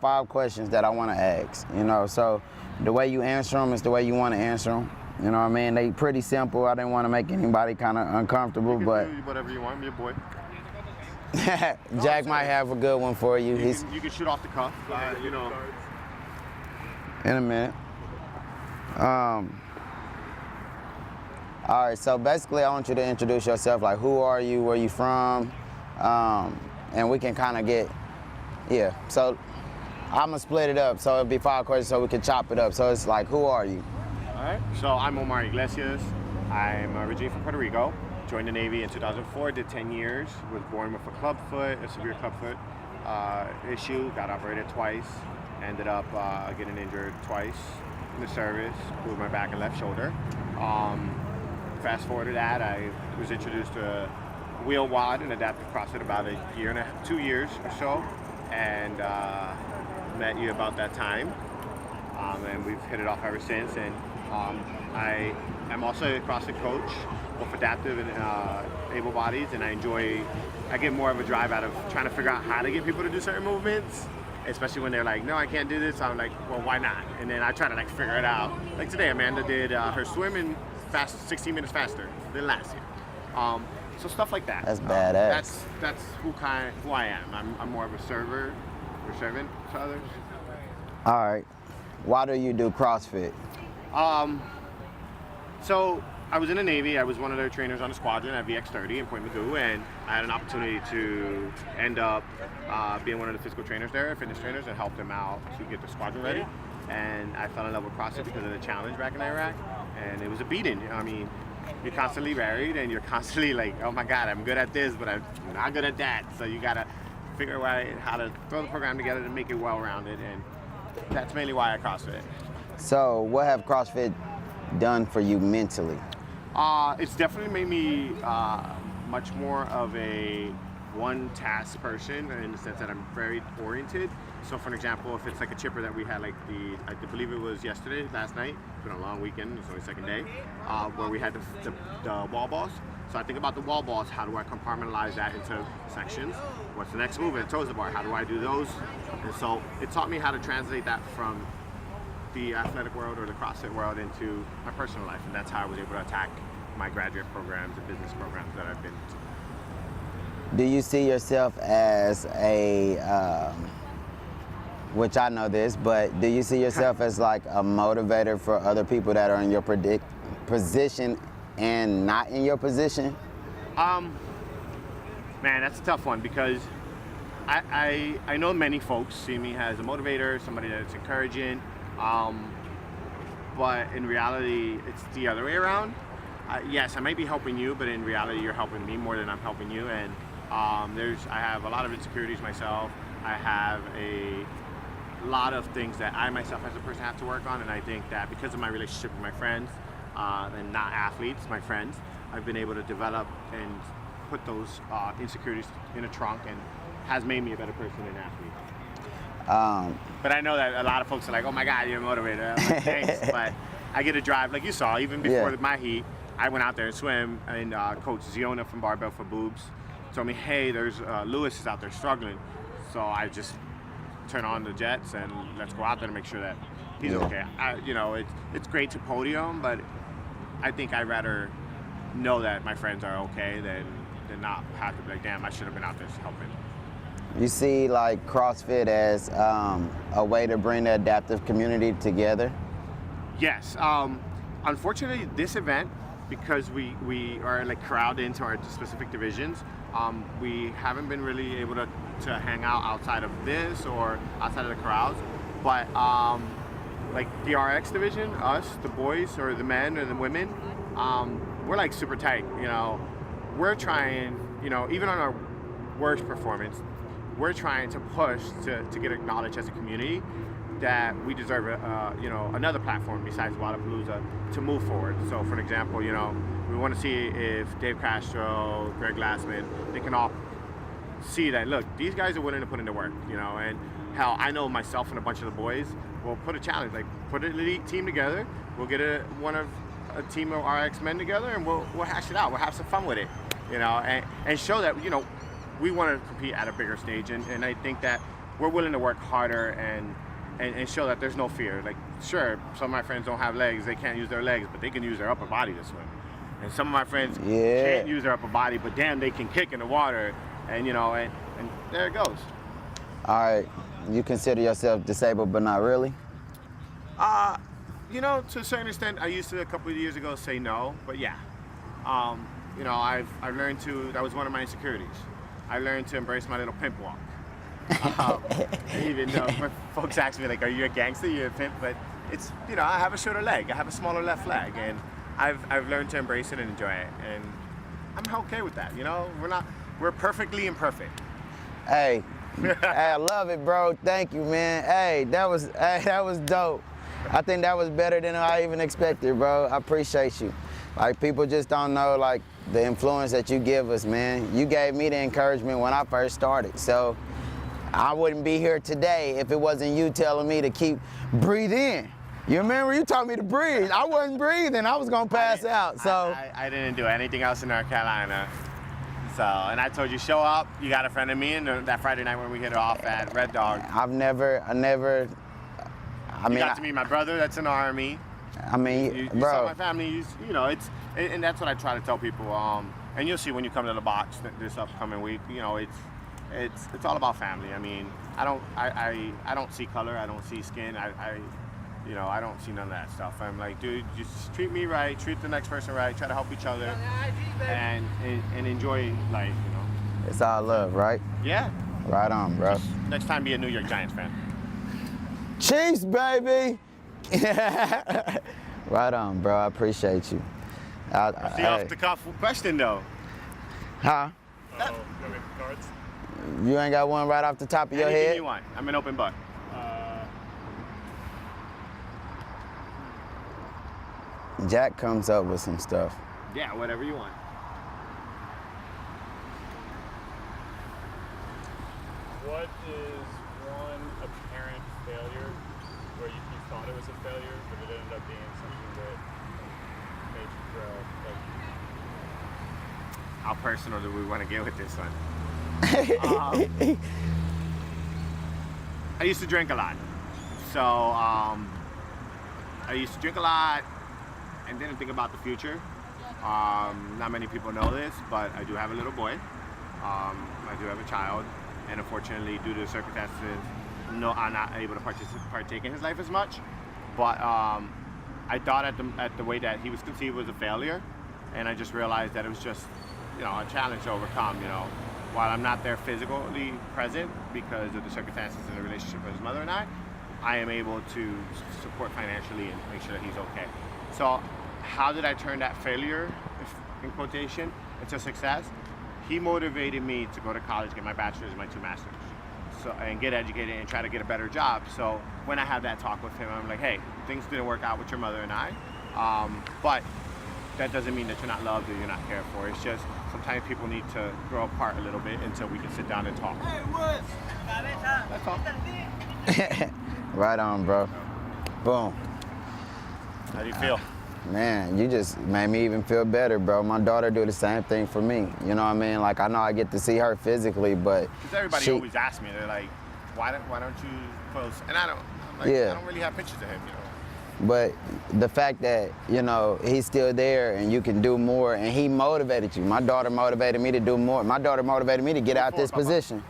5 questions that I want to ask, you know, so the way you answer them is the way you want to answer them. You know what I mean? They pretty simple. I didn't want to make anybody kind of uncomfortable, You can but do whatever you want, I'm your boy. Jack might have a good one for you. You can shoot off the cuff, you know. In a minute. All right, so basically I want you to introduce yourself, like who are you, where you from, and we can kind of get, so I'm gonna split it up, so it'll be 5 questions so we can chop it up. So it's like, who are you? All right, so I'm Omar Iglesias. I'm originally from Puerto Rico. Joined the Navy in 2004, did 10 years, was born with a club foot, a severe club foot issue, got operated twice, ended up getting injured twice in the service, with my back and left shoulder. Fast forward to that, I was introduced to wheel WOD and adaptive CrossFit about a year and a half, 2 years or so, and met you about that time, and we've hit it off ever since. And I am also a CrossFit coach, both adaptive and able bodies, and I get more of a drive out of trying to figure out how to get people to do certain movements, especially when they're like, no, I can't do this. I'm like, well, why not? And then I try to like figure it out. Like today, Amanda did her swim in 16 minutes faster than last year. So stuff like that. That's badass. That's who I am. I'm more of a server or servant to others. All right. Why do you do CrossFit? So I was in the Navy. I was one of their trainers on the squadron at VX30 in Point Mugu, and I had an opportunity to end up being one of the physical trainers there, fitness trainers, and help them out to get the squadron ready. And I fell in love with CrossFit because of the challenge back in Iraq, and it was a beating. I mean, you're constantly varied, and you're constantly like, oh my God, I'm good at this, but I'm not good at that. So you gotta figure out how to throw the program together to make it well-rounded, and that's mainly why I CrossFit. So what have CrossFit done for you mentally? It's definitely made me much more of a one-task person in the sense that I'm very oriented. So for an example, if it's like a chipper that we had, like I believe it was last night, it's been a long weekend, it's only the second day, where we had the wall balls. So I think about the wall balls, how do I compartmentalize that into sections? What's the next movement? Toes to bar, how do I do those? And so it taught me how to translate that from the athletic world or the CrossFit world into my personal life, and that's how I was able to attack my graduate programs and business programs that I've been to. Do you see yourself as a, which I know this, but do you see yourself as like a motivator for other people that are in your position and not in your position? Man, that's a tough one, because I know many folks see me as a motivator, somebody that's encouraging, but in reality, it's the other way around. Yes, I might be helping you, but in reality, you're helping me more than I'm helping you. And I have a lot of insecurities myself. I have a lot of things that I myself as a person have to work on, and I think that because of my relationship with my friends, and not athletes, my friends, I've been able to develop and put those insecurities in a trunk, and has made me a better person than an athlete. But I know that a lot of folks are like, oh my God, you're a motivator. I'm like, thanks. But I get a drive, like you saw, even before my heat, I went out there and swim, and Coach Ziona from Barbell for Boobs told me, hey, there's Lewis is out there struggling. So I just turn on the jets and let's go out there to make sure that he's okay. It's great to podium, but I think I'd rather know that my friends are okay than not have to be like, damn, I should have been out there helping. You see like CrossFit as a way to bring the adaptive community together? Yes. Unfortunately, this event, because we are like crowded into our specific divisions, we haven't been really able to hang out outside of this or outside of the crowds. But like the RX division, us, the boys or the men or the women, we're like super tight. We're trying, even on our worst performance, we're trying to push to get acknowledged as a community that we deserve another platform besides Wodapalooza to move forward. So for an example, we want to see if Dave Castro, Greg Glassman, they can all see that, look, these guys are willing to put in the work, and hell, I know myself and a bunch of the boys will put a challenge, like put an elite team together, we'll get a team of RX men together, and we'll hash it out, we'll have some fun with it, and show that, we want to compete at a bigger stage, and I think that we're willing to work harder and show that there's no fear. Like, sure, some of my friends don't have legs, they can't use their legs, but they can use their upper body to swim. And some of my friends can't use their upper body, but damn, they can kick in the water, and you know, and there it goes. All right, you consider yourself disabled, but not really? You know, to a certain extent, I used to a couple of years ago say no, but yeah. You know, I've learned to, that was one of my insecurities. I learned to embrace my little pimp walk. Even though folks ask me, like, are you a gangster, you're a pimp? But it's, you know, I have a shorter leg, I have a smaller left leg, and I've learned to embrace it and enjoy it, and I'm okay with that, you know? We're perfectly imperfect. Hey, hey, I love it, bro. Thank you, man. Hey, that was dope. I think that was better than I even expected, bro. I appreciate you. Like, people just don't know, like, the influence that you give us, man. You gave me the encouragement when I first started, so I wouldn't be here today if it wasn't you telling me to keep breathe in. You remember you told me to breathe. I wasn't breathing. I was gonna pass out. So I didn't do anything else in North Carolina. So, and I told you, show up. You got a friend of me, and that Friday night when we hit it off at Red Dog. I mean, you got to meet my brother that's in the Army. I mean, you bro. saw my family. You know, and that's what I try to tell people. And you'll see when you come to the box this upcoming week. You know, it's all about family. I mean, I don't see color. I don't see skin. You know, I don't see none of that stuff. I'm like, dude, just treat me right, treat the next person right, try to help each other, and enjoy life, you know. It's all love, right? Yeah. Right on, bro. Just next time, be a New York Giants fan. Chiefs, baby! Right on, bro. I appreciate you. That's the off-the-cuff question, though. Huh? Oh, cards? You ain't got one right off the top of your Anything head? you want. I'm an open book. Jack comes up with some stuff. Yeah, whatever you want. What is one apparent failure where you thought it was a failure, but it ended up being something that made you grow? Like, how personal do we want to get with this one? I used to drink a lot. So I used to drink a lot and didn't think about the future. Not many people know this, but I do have a little boy. I do have a child, and unfortunately, due to the circumstances, no, I'm not able to partake in his life as much. But I thought at the way that he was conceived was a failure, and I just realized that it was just, you know, a challenge to overcome. You know, while I'm not there physically present because of the circumstances in the relationship with his mother and I am able to support financially and make sure that he's okay. So how did I turn that failure, in quotation, into success? He motivated me to go to college, get my bachelors and my 2 masters, so, and get educated and try to get a better job. So when I have that talk with him, I'm like, hey, things didn't work out with your mother and I, but that doesn't mean that you're not loved or you're not cared for. It's just sometimes people need to grow apart a little bit until we can sit down and talk. That's all. Right on, bro. Boom. How do you feel? Man, you just made me even feel better, bro. My daughter do the same thing for me. You know what I mean? Like, I know I get to see her physically, but because everybody always asks me, they're like, why don't you post? And I'm like, yeah. I don't really have pictures of him, you know. But the fact that, you know, he's still there and you can do more, and he motivated you. My daughter motivated me to do more. My daughter motivated me to get out this position.